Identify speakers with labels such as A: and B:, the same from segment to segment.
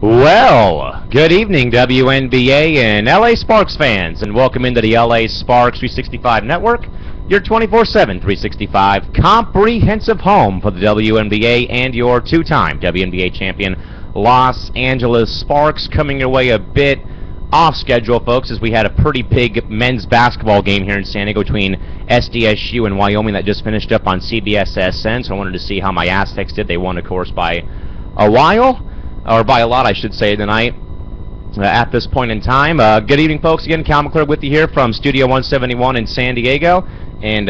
A: Well, good evening, WNBA and LA Sparks fans, and welcome into the LA Sparks 365 Network, your 24/7 365 comprehensive home for the WNBA and your two-time WNBA champion Los Angeles Sparks. Coming your way a bit off schedule, folks, as we had a pretty big men's basketball game here in San Diego between SDSU and Wyoming that just finished up on CBS-SN, so I wanted to see how my Aztecs did. They won, of course, by a while. Or by a lot, I should say, tonight at this point in time. Good evening, folks. Again, Cal McClure with you here from Studio 171 in San Diego. And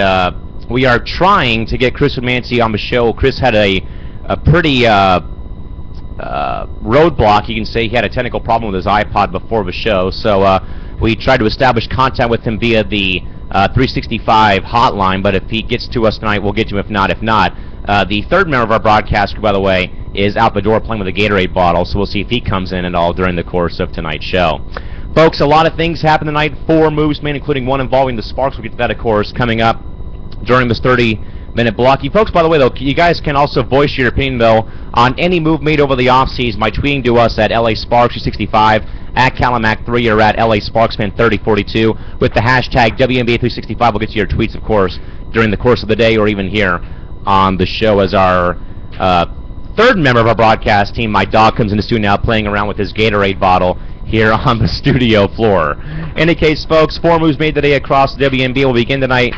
A: we are trying to get Chris Romancy on the show. Chris had a pretty roadblock, you can say. He had a technical problem with his iPod before the show. So we tried to establish contact with him via the 365 hotline. But if he gets to us tonight, we'll get to him. If not. The third member of our broadcast crew, by the way, is out the door playing with a Gatorade bottle, so we'll see if he comes in at all during the course of tonight's show. Folks, a lot of things happened tonight. 4 moves made, including one involving the Sparks. We'll get to that, of course, coming up during this 30-minute block. You folks, by the way, though, you guys can also voice your opinion, though, on any move made over the offseason by tweeting to us at LA Sparks 365, at Calimac3, or at LA Sparksman 3042 with the hashtag WNBA365. We'll get to your tweets, of course, during the course of the day or even here on the show as our third member of our broadcast team, my dog, comes in the studio now playing around with his Gatorade bottle here on the studio floor. In any case, folks, 4 moves made today across the WNBA. Will begin tonight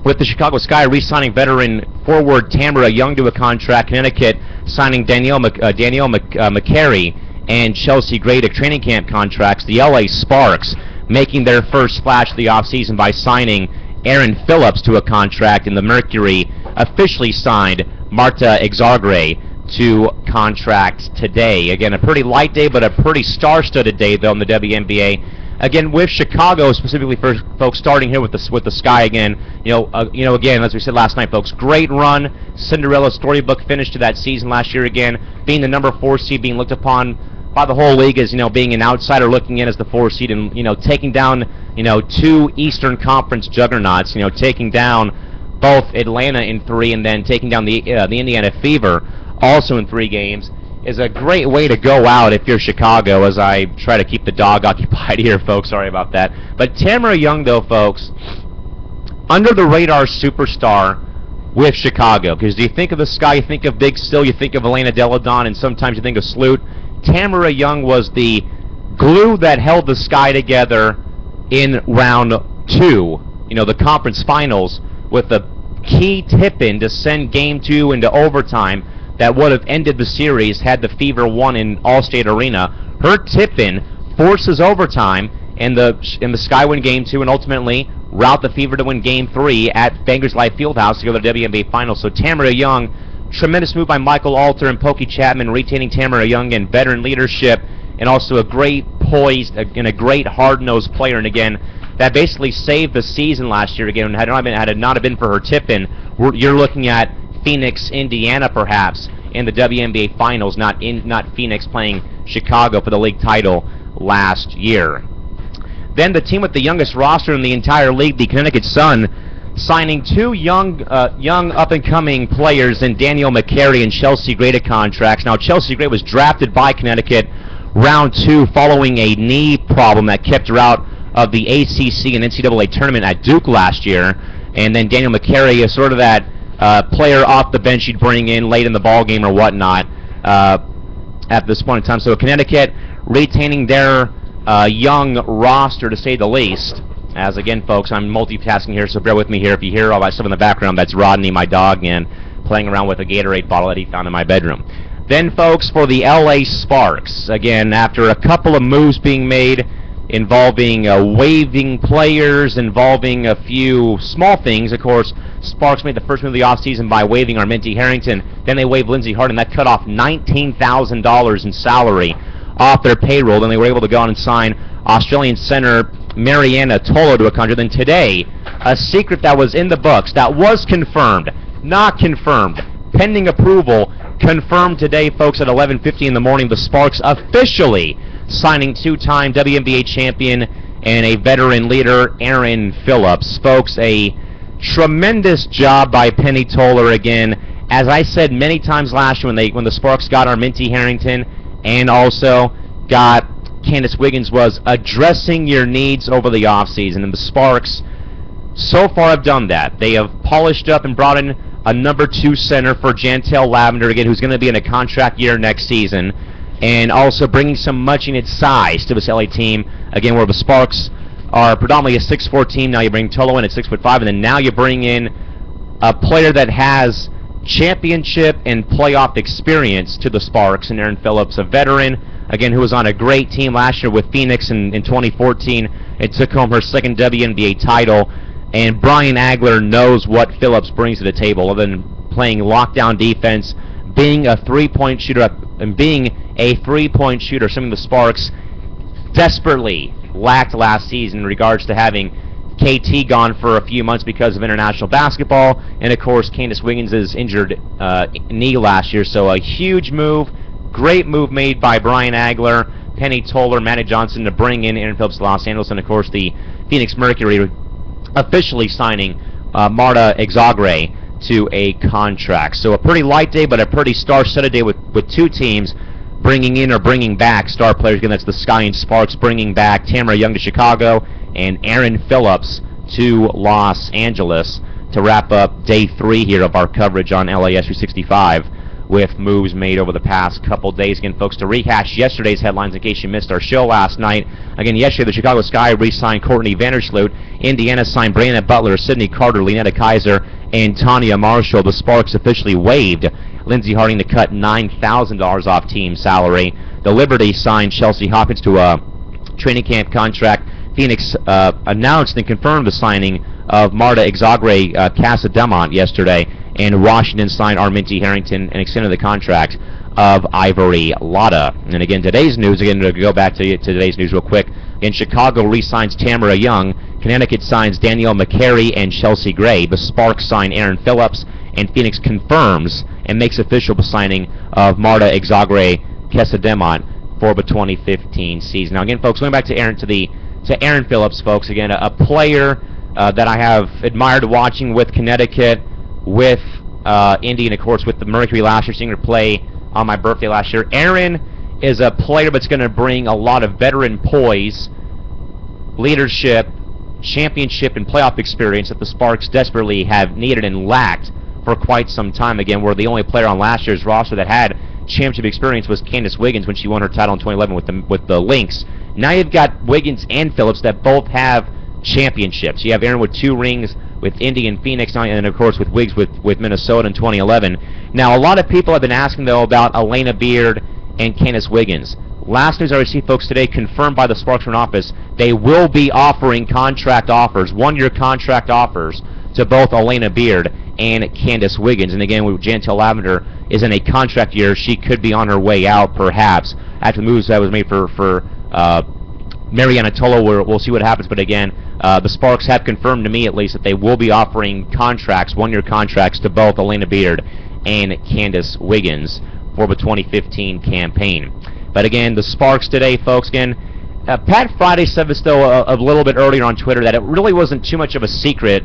A: with the Chicago Sky re-signing veteran forward Tamera Young to a contract. Connecticut signing Danielle McCary and Chelsea Gray to training camp contracts. The LA Sparks making their first splash of the offseason by signing Erin Phillips to a contract, and the Mercury officially signed Marta Xargay to contract today. Again, a pretty light day, but a pretty star-studded day, though, in the WNBA. Again, with Chicago, specifically for folks, starting here with the Sky again. Again, as we said last night, folks, great run, Cinderella storybook finish to that season last year. Again, being the number 4 seed, being looked upon by the whole league as being an outsider looking in as the 4 seed, and taking down 2 Eastern Conference juggernauts. Taking down both Atlanta in 3 and then taking down the Indiana Fever also in 3 games is a great way to go out if you're Chicago, as I try to keep the dog occupied here, folks. Sorry about that. But Tamera Young, though, folks, under-the-radar superstar with Chicago. Because you think of the Sky, you think of Big Still, you think of Elena Delle Donne, and sometimes you think of Sloot. Tamera Young was the glue that held the Sky together in round 2, the conference finals, with the key tip-in to send Game 2 into overtime that would have ended the series had the Fever won in Allstate Arena. Her tip-in forces overtime, and the Sky win Game 2 and ultimately route the Fever to win Game 3 at Bankers Life Fieldhouse to go to the WNBA Finals. So Tamera Young, tremendous move by Michael Alter and Pokey Chapman, retaining Tamera Young and veteran leadership, and also a great poised and a great hard-nosed player. And again, that basically saved the season last year. Again, had it not been for her tip-in, you're looking at Phoenix, Indiana, perhaps, in the WNBA Finals, not Phoenix playing Chicago for the league title last year. Then the team with the youngest roster in the entire league, the Connecticut Sun, signing 2 young up-and-coming players in Danielle McCary and Chelsea Gray to contracts. Now, Chelsea Gray was drafted by Connecticut round 2 following a knee problem that kept her out of the ACC and NCAA tournament at Duke last year. And then Danielle McCary is sort of that player off the bench you'd bring in late in the ball game or whatnot at this point in time. So Connecticut retaining their young roster, to say the least. As again, folks, I'm multitasking here, so bear with me here. If you hear all that stuff in the background, that's Rodney, my dog, and playing around with a Gatorade bottle that he found in my bedroom. Then, folks, for the LA Sparks, again, after a couple of moves being made involving waiving players, involving a few small things, of course, Sparks made the first move of the offseason by waiving Arminty Harrington. Then they waived Lindsey Harden. That cut off $19,000 in salary off their payroll. Then they were able to go on and sign Australian center Mariana Tolo to a contract. Then today, a secret that was in the books, that was confirmed, not confirmed, pending approval, confirmed today, folks, at 11:50 in the morning. The Sparks officially signing 2-time WNBA champion and a veteran leader, Erin Phillips. Folks, a tremendous job by Penny Toller again. As I said many times last year when the Sparks got Arminty Harrington and also got Candace Wiggins was addressing your needs over the offseason, and the Sparks so far have done that. They have polished up and brought in a #2 center for Jantel Lavender, again, who's going to be in a contract year next season, and also bringing some much-needed size to this LA team, again, where the Sparks are predominantly a 6'4" team. Now you bring Tolo in at 6'5", and then now you bring in a player that has championship and playoff experience to the Sparks, and Erin Phillips, a veteran, again, who was on a great team last year with Phoenix in 2014 and took home her second WNBA title. And Brian Agler knows what Phillips brings to the table, other than playing lockdown defense, being a three-point shooter, something the Sparks desperately lacked last season in regards to having KT gone for a few months because of international basketball, and of course Candace Wiggins' injured knee last year. So a huge move, great move made by Brian Agler, Penny Toller, Matty Johnson to bring in Erin Phillips to Los Angeles, and of course the Phoenix Mercury officially signing Marta Xargay to a contract. So a pretty light day, but a pretty star-studded day with two teams bringing in or bringing back star players. Again, that's the Sky and Sparks bringing back Tamera Young to Chicago and Erin Phillips to Los Angeles to wrap up day 3 here of our coverage on LAS 365 with moves made over the past couple days. Again, folks, to rehash yesterday's headlines in case you missed our show last night. Again, yesterday the Chicago Sky re-signed Courtney Vandersloot. Indiana signed Brianna Butler, Sydney Carter, Leonetta Kaiser, and Tanya Marshall. The Sparks officially waived Lindsey Harding to cut $9,000 off team salary. The Liberty signed Chelsea Hopkins to a training camp contract. Phoenix announced and confirmed the signing of Marta Xargay Cesedemont yesterday, and Washington signed Arminty Harrington and extended the contract of Ivory Lotta. And again, today's news, again, to go back to today's news real quick, in Chicago re-signs Tamera Young, Connecticut signs Danielle McCary and Chelsea Gray, the Sparks sign Erin Phillips, and Phoenix confirms and makes official the signing of Marta Xargay Cesedemont for the 2015 season. Now again, folks, going back to Erin Phillips, folks, again, a player that I have admired watching with Connecticut, with Indy, and of course with the Mercury last year, seeing her play on my birthday last year. Erin is a player that's going to bring a lot of veteran poise, leadership, championship, and playoff experience that the Sparks desperately have needed and lacked for quite some time. Again, where the only player on last year's roster that had championship experience was Candace Wiggins when she won her title in 2011 with the Lynx. Now you've got Wiggins and Phillips that both have championships. You have Erin with 2 rings with Indy and Phoenix, and of course with Wiggs with Minnesota in 2011. Now a lot of people have been asking though about Elena Beard and Candace Wiggins. Last news I received, folks, today, confirmed by the Sparks front office, they will be offering contract offers, 1-year contract offers, to both Elena Beard and Candace Wiggins. And again, with Jantel Lavender is in a contract year, she could be on her way out, perhaps, after the moves that was made for Mariana Tolo. We'll see what happens. But again, the Sparks have confirmed to me, at least, that they will be offering contracts, 1-year contracts, to both Elena Beard and Candace Wiggins for the 2015 campaign. But again, the Sparks today, folks, again, Pat Friday said this, though, a little bit earlier on Twitter, that it really wasn't too much of a secret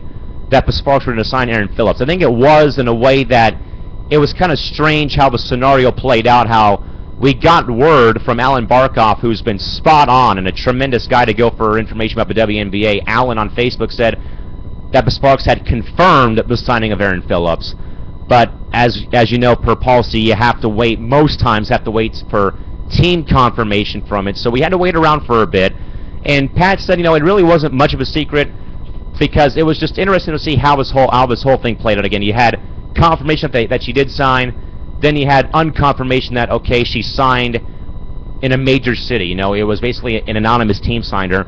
A: that the Sparks were going to sign Erin Phillips. I think it was in a way that it was kind of strange how the scenario played out, how we got word from Alan Barkoff, who's been spot on and a tremendous guy to go for information about the WNBA. Alan on Facebook said that the Sparks had confirmed the signing of Erin Phillips. But as you know, per policy, you have to wait, most times have to wait for team confirmation from it. So we had to wait around for a bit. And Pat said, you know, it really wasn't much of a secret because it was just interesting to see how this whole thing played out. Again, you had confirmation that she did sign. Then you had unconfirmation that, okay, she signed in a major city. You know, it was basically an anonymous team signed her.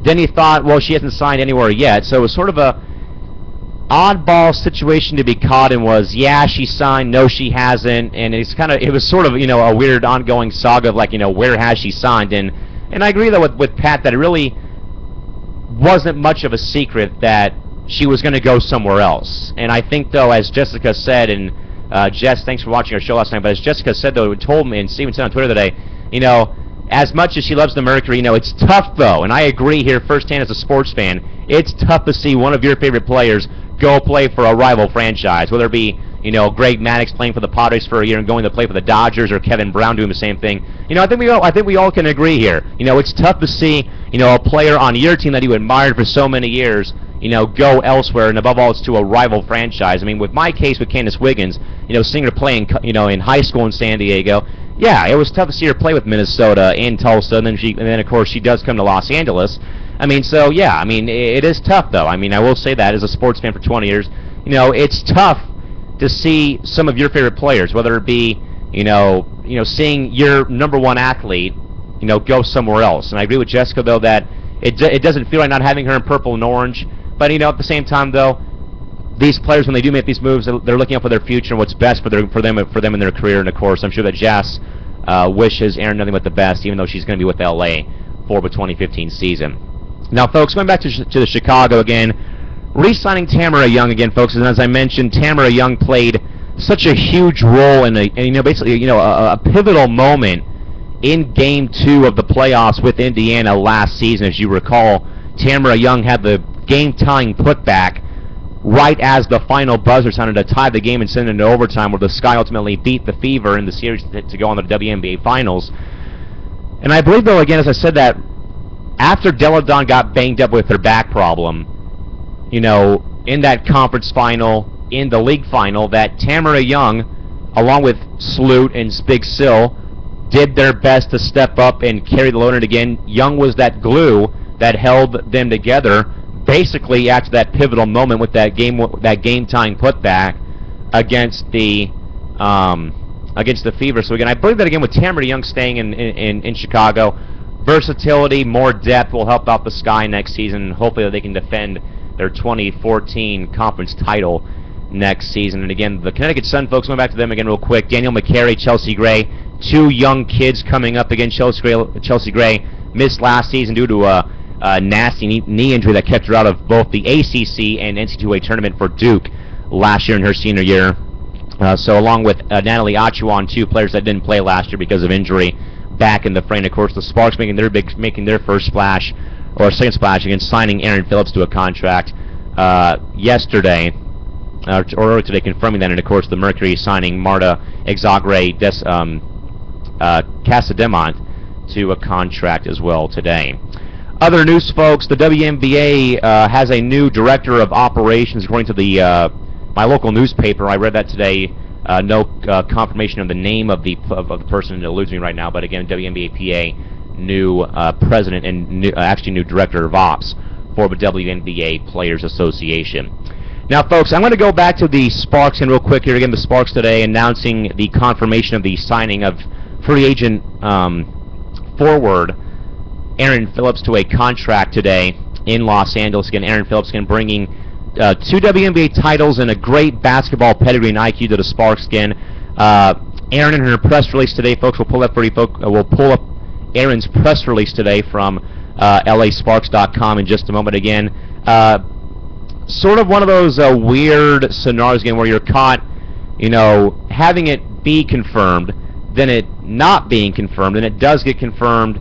A: Then you thought, well, she hasn't signed anywhere yet. So it was sort of a oddball situation to be caught in. Was, yeah, she signed, no, she hasn't. And it was sort of, you know, a weird ongoing saga of, like, you know, where has she signed? And I agree, though, with Pat, that it really wasn't much of a secret that she was going to go somewhere else. And I think, though, as Jessica said, and Jess, thanks for watching our show last night, but as Jessica said, though, told me, and Steven said on Twitter today, you know, as much as she loves the Mercury, you know, it's tough, though, and I agree here firsthand as a sports fan, it's tough to see one of your favorite players go play for a rival franchise, whether it be, you know, Greg Maddux playing for the Padres for a year and going to play for the Dodgers, or Kevin Brown doing the same thing. I think we all can agree here. It's tough to see, a player on your team that you admired for so many years, go elsewhere, and above all, it's to a rival franchise. I mean, with my case with Candace Wiggins, seeing her play in high school in San Diego, yeah, it was tough to see her play with Minnesota in Tulsa, and then of course she does come to Los Angeles. I mean, so yeah, I mean, it is tough though. I mean, I will say that as a sports fan for 20 years, it's tough to see some of your favorite players, whether it be, seeing your #1 athlete, go somewhere else. And I agree with Jessica though that it doesn't feel like not having her in purple and orange. But at the same time though, these players, when they do make these moves, they're looking out for their future and what's best for them in their career. And of course, I'm sure that Jess wishes Erin nothing but the best, even though she's going to be with LA for the 2015 season. Now, folks, going back to the Chicago again, re-signing Tamera Young again, folks. And as I mentioned, Tamera Young played such a huge role in basically a pivotal moment in Game 2 of the playoffs with Indiana last season. As you recall, Tamera Young had the game-tying putback right as the final buzzer sounded to tie the game and send it into overtime, where the Sky ultimately beat the Fever in the series to go on the WNBA Finals. And I believe, though, again, as I said, that after Deladon got banged up with her back problem, in that conference final, in the league final, that Tamera Young, along with Sloot and Big Sill, did their best to step up and carry the load. And again, Young was that glue that held them together, basically after that pivotal moment with that game-tying putback against the Fever. So again, I believe that again with Tamera Young staying in Chicago, versatility, more depth will help out the Sky next season. Hopefully they can defend their 2014 conference title next season. And again, the Connecticut Sun, folks, going back to them again real quick. Danielle McCary, Chelsea Gray, two young kids coming up again. Chelsea Gray missed last season due to a nasty knee injury that kept her out of both the ACC and NCAA tournament for Duke last year in her senior year. So along with Natalie Achuan, two players that didn't play last year because of injury, back in the fray. And of course, the Sparks making their first splash, or second splash, against signing Erin Phillips to a contract yesterday, or earlier today, confirming that. And of course, the Mercury signing Marta Xargay Cesedemont to a contract as well today. Other news, folks, the WNBA has a new director of operations, according to the my local newspaper. I read that today. No confirmation of the name of the person that eludes me right now, but again, WNBA PA, new president and actually new director of ops for the WNBA Players Association. Now, folks, I'm going to go back to the Sparks and real quick here. Again, the Sparks today announcing the confirmation of the signing of free agent forward Erin Phillips to a contract today in Los Angeles. Again, Erin Phillips again bringing 2 WNBA titles and a great basketball pedigree and IQ to the Sparks again. Erin, in her press release today, folks, we'll pull up Erin's press release today from LASparks.com in just a moment. Again, sort of one of those weird scenarios again where you're caught, having it be confirmed, then it not being confirmed, and it does get confirmed.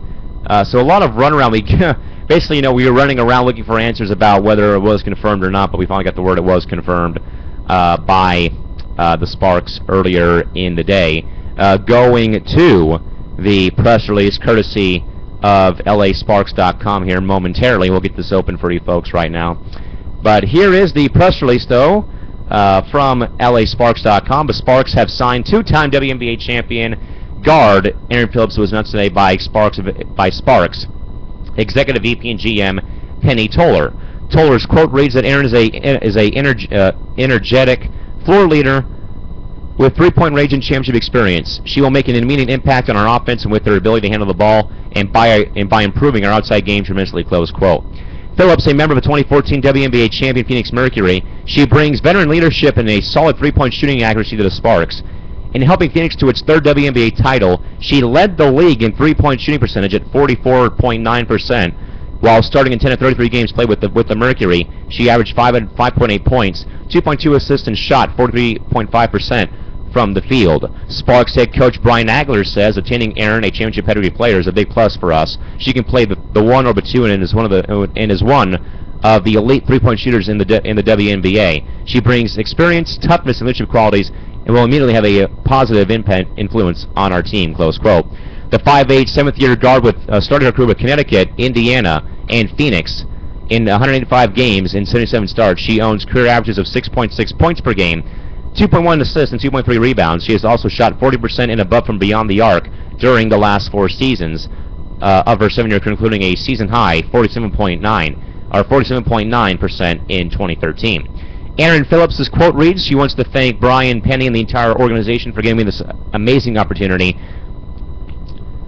A: So a lot of runaround. Basically, we were running around looking for answers about whether it was confirmed or not, but we finally got the word it was confirmed by the Sparks earlier in the day. Going to the press release courtesy of LASparks.com here momentarily. We'll get this open for you folks right now. But here is the press release, though, from LASparks.com. The Sparks have signed two-time WNBA champion guard Erin Phillips, who was announced today by Sparks Executive VP and GM Penny Toller. Toller's quote reads that Erin is a energetic floor leader with three-point range and championship experience. She will make an immediate impact on our offense and with her ability to handle the ball and by improving our outside game tremendously, close quote. Phillips, a member of the 2014 WNBA champion Phoenix Mercury, she brings veteran leadership and a solid three-point shooting accuracy to the Sparks. In helping Phoenix to its third WNBA title, she led the league in three-point shooting percentage at 44.9%. While starting in 10 of 33 games played with the Mercury, she averaged 5.8 points, 2.2 assists, and shot 43.5% from the field. Sparks head coach Brian Agler says attaining Erin, a championship pedigree player, is a big plus for us. She can play the 1 or the 2 and is one of the elite three-point shooters in the WNBA. She brings experience, toughness, and leadership qualities, and will immediately have a positive influence on our team, close quote. The 5'8", 7th-year guard with started her career with Connecticut, Indiana, and Phoenix. In 185 games and 77 starts, she owns career averages of 6.6 points per game, 2.1 assists, and 2.3 rebounds. She has also shot 40% and above from beyond the arc during the last 4 seasons of her 7-year career, including a season-high 47.9% in 2013. Erin Phillips' quote reads, she wants to thank Brian, Penny, and the entire organization for giving me this amazing opportunity.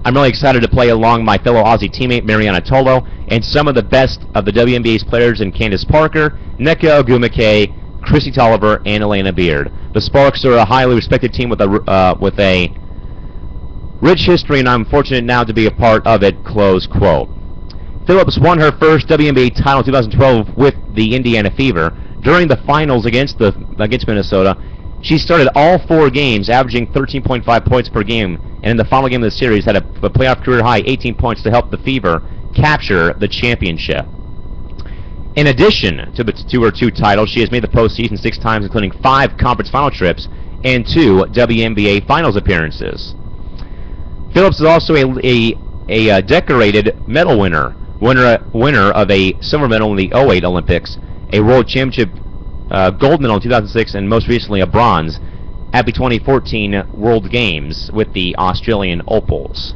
A: I'm really excited to play along my fellow Aussie teammate Mariana Tolo and some of the best of the WNBA's players in Candace Parker, Nneka Ogwumike, Chrissy Tolliver, and Elena Beard. The Sparks are a highly respected team with a rich history, and I'm fortunate now to be a part of it, close quote. Phillips won her first WNBA title in 2012 with the Indiana Fever. During the finals against Minnesota, she started all 4 games, averaging 13.5 points per game, and in the final game of the series had a playoff career-high 18 points to help the Fever capture the championship. In addition to her 2 titles, she has made the postseason 6 times, including 5 conference final trips and 2 WNBA finals appearances. Phillips is also a decorated medal winner of a silver medal in the 2008 Olympics, a World Championship gold medal in 2006, and most recently a bronze at the 2014 World Games with the Australian Opals.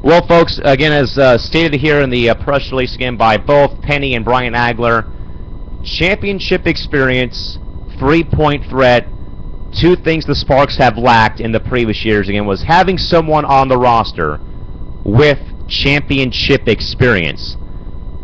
A: Well, folks, again, as stated here in the press release again by both Penny and Brian Agler, championship experience, 3-point threat, 2 things the Sparks have lacked in the previous years, again, was having someone on the roster with championship experience.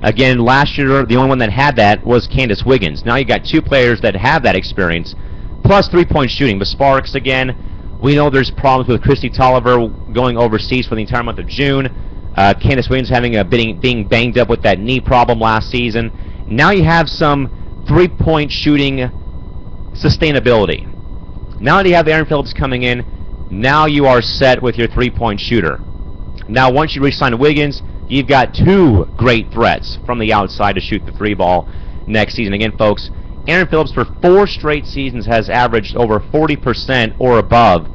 A: Again, last year, the only one that had that was Candace Wiggins. Now you got 2 players that have that experience, plus 3-point shooting. The Sparks, again, we know there's problems with Chrissy Tolliver going overseas for the entire month of June. Candace Wiggins being banged up with that knee problem last season. Now you have some 3-point shooting sustainability. Now that you have Erin Phillips coming in, now you are set with your 3-point shooter. Now once you re-sign Wiggins, you've got 2 great threats from the outside to shoot the 3-ball next season. Again, folks, Erin Phillips for 4 straight seasons has averaged over 40% or above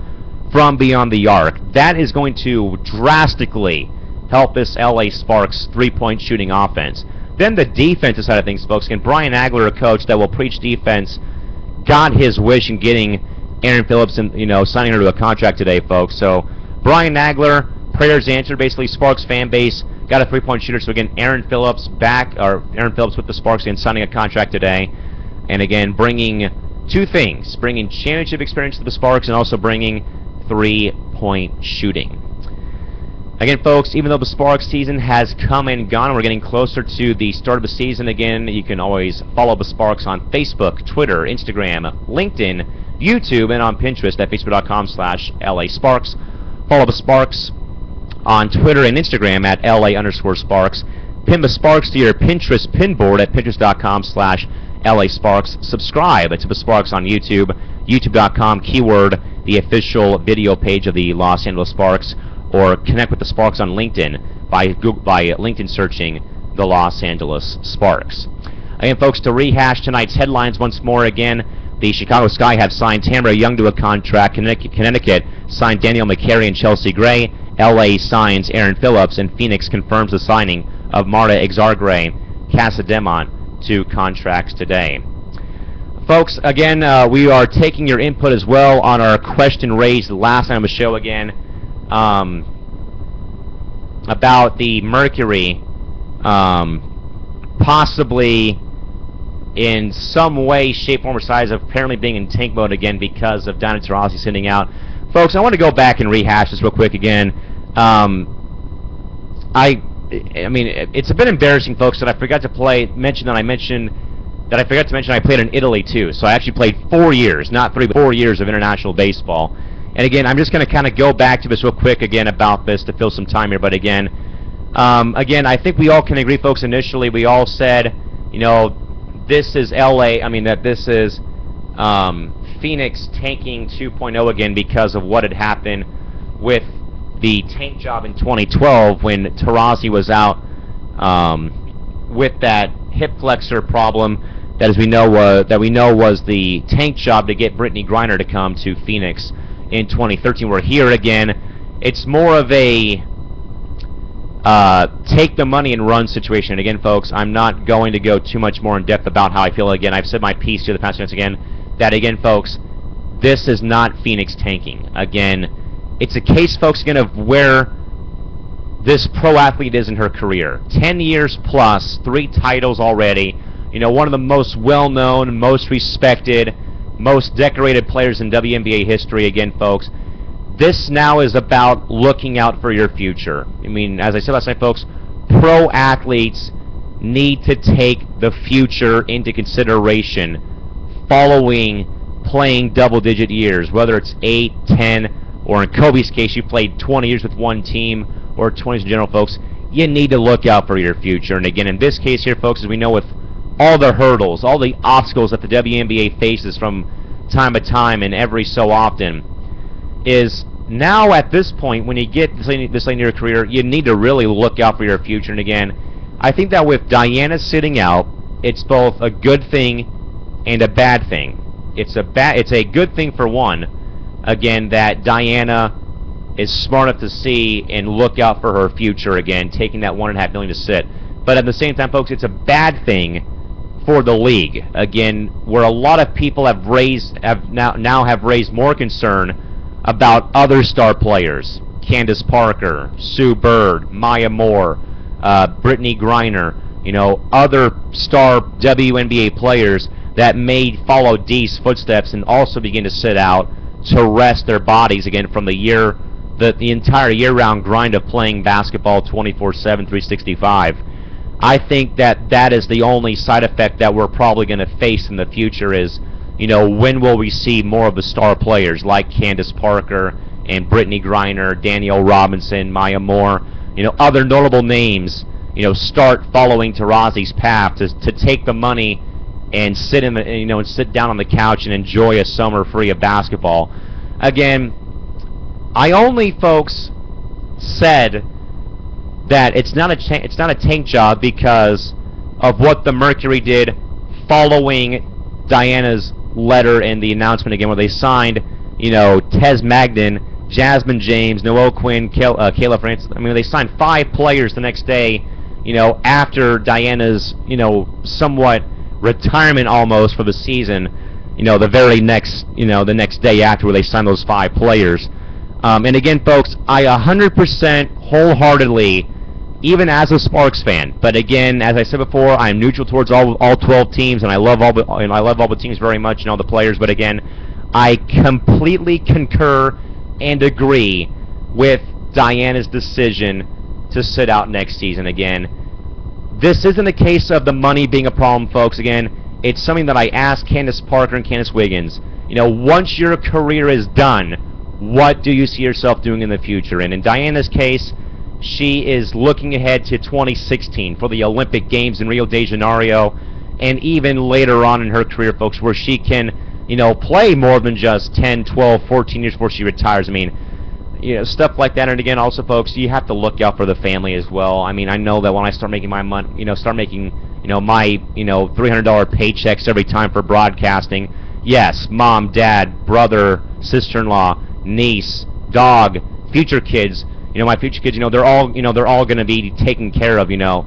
A: from beyond the arc. That is going to drastically help this LA Sparks 3-point shooting offense. Then the defensive side of things, folks. Again, Brian Agler, a coach that will preach defense, got his wish in getting Erin Phillips and signing her to a contract today, folks. So Brian Agler, prayers answered. Basically, Sparks fan base got a 3-point shooter. So again, Erin Phillips with the Sparks and signing a contract today. And again, bringing 2 things, bringing championship experience to the Sparks and also bringing 3-point shooting. Again, folks, even though the Sparks season has come and gone, and we're getting closer to the start of the season again, you can always follow the Sparks on Facebook, Twitter, Instagram, LinkedIn, YouTube, and on Pinterest at facebook.com/LA Sparks. Follow the Sparks on Twitter and Instagram at LA_Sparks. Pin the Sparks to your Pinterest pinboard at pinterest.com/LA Sparks. Subscribe to the Sparks on YouTube, youtube.com, keyword the official video page of the Los Angeles Sparks, or connect with the Sparks on LinkedIn by LinkedIn searching the Los Angeles Sparks. Again, folks, to rehash tonight's headlines once more again, the Chicago Sky have signed Tamera Young to a contract. Connecticut signed Danielle McCary and Chelsea Gray. LA signs Erin Phillips, and Phoenix confirms the signing of Marta Xargay Cesedemont to contracts today. Folks, again, we are taking your input as well on our question raised last night on the show again about the Mercury possibly in some way, shape, form, or size of apparently being in tank mode again because of Danielle Taurasi sitting out. Folks, I want to go back and rehash this real quick again. I mean, it's a bit embarrassing, folks, that I forgot to mention I played in Italy too. So I actually played 4 years, not 3, but 4 years of international baseball. And again, I'm just going to kind of go back to this real quick again about this to fill some time here. But again, I think we all can agree, folks. Initially, we all said, this is LA. I mean, that this is Phoenix tanking 2.0 again because of what had happened with the tank job in 2012 when Taurasi was out with that hip flexor problem that, as we know, was the tank job to get Brittany Griner to come to Phoenix in 2013. We're here again, it's more of a take the money and run situation. And again, folks, I'm not going to go too much more in depth about how I feel. Again, I've said my piece here the past minutes again, that again, folks, this is not Phoenix tanking. Again, it's a case, folks, again, of where this pro athlete is in her career. 10 years plus, 3 titles already. You know, one of the most well-known, most respected, most decorated players in WNBA history. Again, folks, this now is about looking out for your future. I mean, as I said last night, folks, pro athletes need to take the future into consideration following playing double-digit years, whether it's 8, 10, or in Kobe's case, you played 20 years with one team, or 20 years in general, folks. You need to look out for your future. And again, in this case here, folks, as we know, with all the hurdles, all the obstacles that the WNBA faces from time to time and every so often, is now at this point, when you get this late in your career, you need to really look out for your future. And again, I think that with Diana sitting out, it's both a good thing and a bad thing. It's a good thing for one, again, that Diana is smart enough to see and look out for her future again, taking that $1.5 million to sit. But at the same time, folks, it's a bad thing for the league. Again, where a lot of people have now have raised more concern about other star players. Candace Parker, Sue Bird, Maya Moore, Brittany Griner, you know, other star WNBA players that may follow Dee's footsteps and also begin to sit out to rest their bodies again from the entire year-round grind of playing basketball 24/7, 365. I think that is the only side effect that we're probably going to face in the future is, you know, when will we see more of the star players like Candace Parker and Brittany Griner, Danielle Robinson, Maya Moore, you know, other notable names, you know, start following Tarazi's path to take the money and sit in the, you know, and sit down on the couch and enjoy a summer free of basketball. Again, I only, folks, said that it's not a tank job because of what the McCary did following Diana's letter and the announcement again, where they signed, you know, Tez Magnan, Jasmine James, Noelle Quinn, Kayla France. I mean, they signed 5 players the next day, you know, after Diana's, you know, somewhat retirement almost for the season, you know, the very next, you know, the next day after where they signed those 5 players. And again, folks, I 100% wholeheartedly, even as a Sparks fan, but again, as I said before, I'm neutral towards all 12 teams, and I love all the teams very much and all the players. But again, I completely concur and agree with Diana's decision to sit out next season. Again, this isn't a case of the money being a problem, folks. Again, it's something that I asked Candace Parker and Candace Wiggins. You know, once your career is done, what do you see yourself doing in the future? And in Diana's case, she is looking ahead to 2016 for the Olympic Games in Rio de Janeiro, and even later on in her career, folks, where she can, you know, play more than just 10, 12, 14 years before she retires. I mean, you know, stuff like that. And again, also, folks, you have to look out for the family as well. I mean, I know that when I start making my money, you know, my, you know, $300 paychecks every time for broadcasting, yes, mom, dad, brother, sister-in-law, niece, dog, future kids, you know, my future kids, you know, they're all going to be taken care of, you know,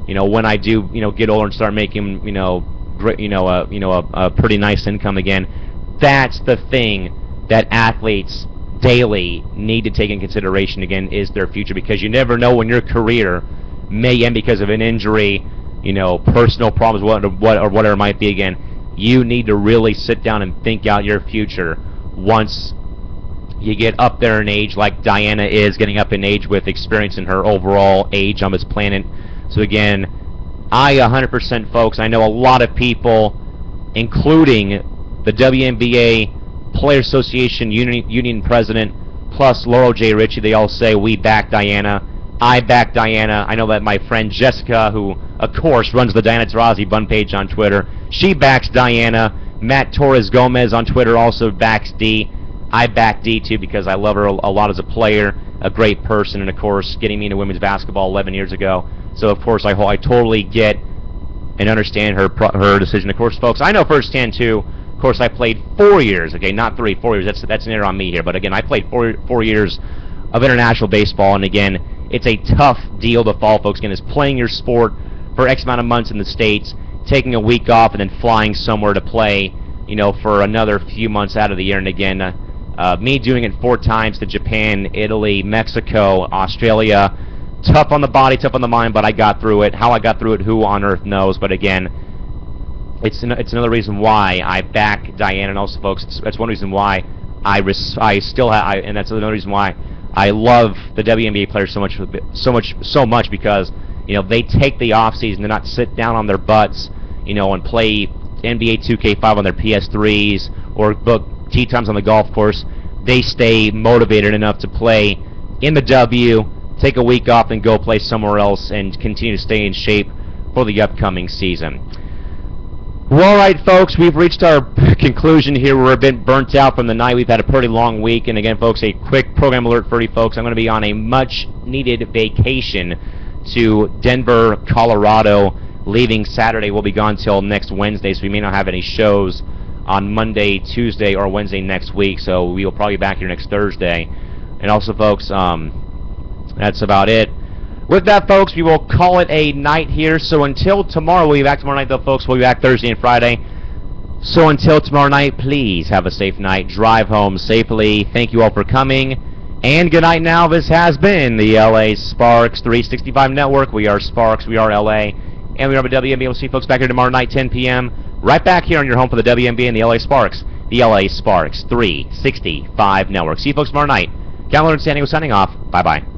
A: when I do, you know, get older and start making, you know, great, a pretty nice income again. That's the thing that athletes daily need to take in consideration again, is their future, because you never know when your career may end because of an injury, you know, personal problems, or whatever it might be. Again, you need to really sit down and think out your future once you get up there in age, like Diana is getting up in age with experience in her overall age on this planet. So again, I 100%, folks, I know a lot of people, including the WNBA Player Association Union President, plus Laurel J. Ritchie, they all say, we back Diana. I back Diana. I know that my friend Jessica, who, of course, runs the Diana Taurasi Bun page on Twitter, she backs Diana. Matt Torres Gomez on Twitter also backs D. I back D too because I love her a lot as a player, a great person, and of course getting me into women's basketball 11 years ago. So of course I totally get and understand her decision. Of course, folks, I know firsthand too. Of course, I played 4 years. Okay, not 3, 4 years. That's an error on me here. But again, I played 4 years of international baseball. And again, it's a tough deal to follow, folks. Again, it's playing your sport for X amount of months in the States, taking a week off, and then flying somewhere to play, you know, for another few months out of the year. And again, me doing it 4 times to Japan, Italy, Mexico, Australia. Tough on the body, tough on the mind, but I got through it. How I got through it, who on earth knows? But again, it's another reason why I back Diane, and also, folks, that's one reason why and that's another reason why I love the WNBA players so much because, you know, they take the off season to not sit down on their butts, you know, and play NBA 2K5 on their PS3s or book tee times on the golf course. They stay motivated enough to play in the W, take a week off, and go play somewhere else and continue to stay in shape for the upcoming season. Well, all right, folks, we've reached our conclusion here. We're a bit burnt out from the night. We've had a pretty long week. And again, folks, a quick program alert for you folks. I'm going to be on a much-needed vacation to Denver, Colorado. Leaving Saturday, we'll be gone till next Wednesday, so we may not have any shows on Monday, Tuesday, or Wednesday next week. So we will probably be back here next Thursday. And also, folks, that's about it. With that, folks, we will call it a night here. So until tomorrow, we'll be back tomorrow night, though, folks. We'll be back Thursday and Friday. So until tomorrow night, please have a safe night. Drive home safely. Thank you all for coming. And good night now. This has been the LA Sparks 365 Network. We are Sparks. We are LA. And we are the WNBA. We'll see you folks back here tomorrow night, 10 p.m. Right back here on your home for the WNBA and the LA Sparks. The LA Sparks 365 Network. See you folks tomorrow night. Calvin and San Diego signing off. Bye-bye.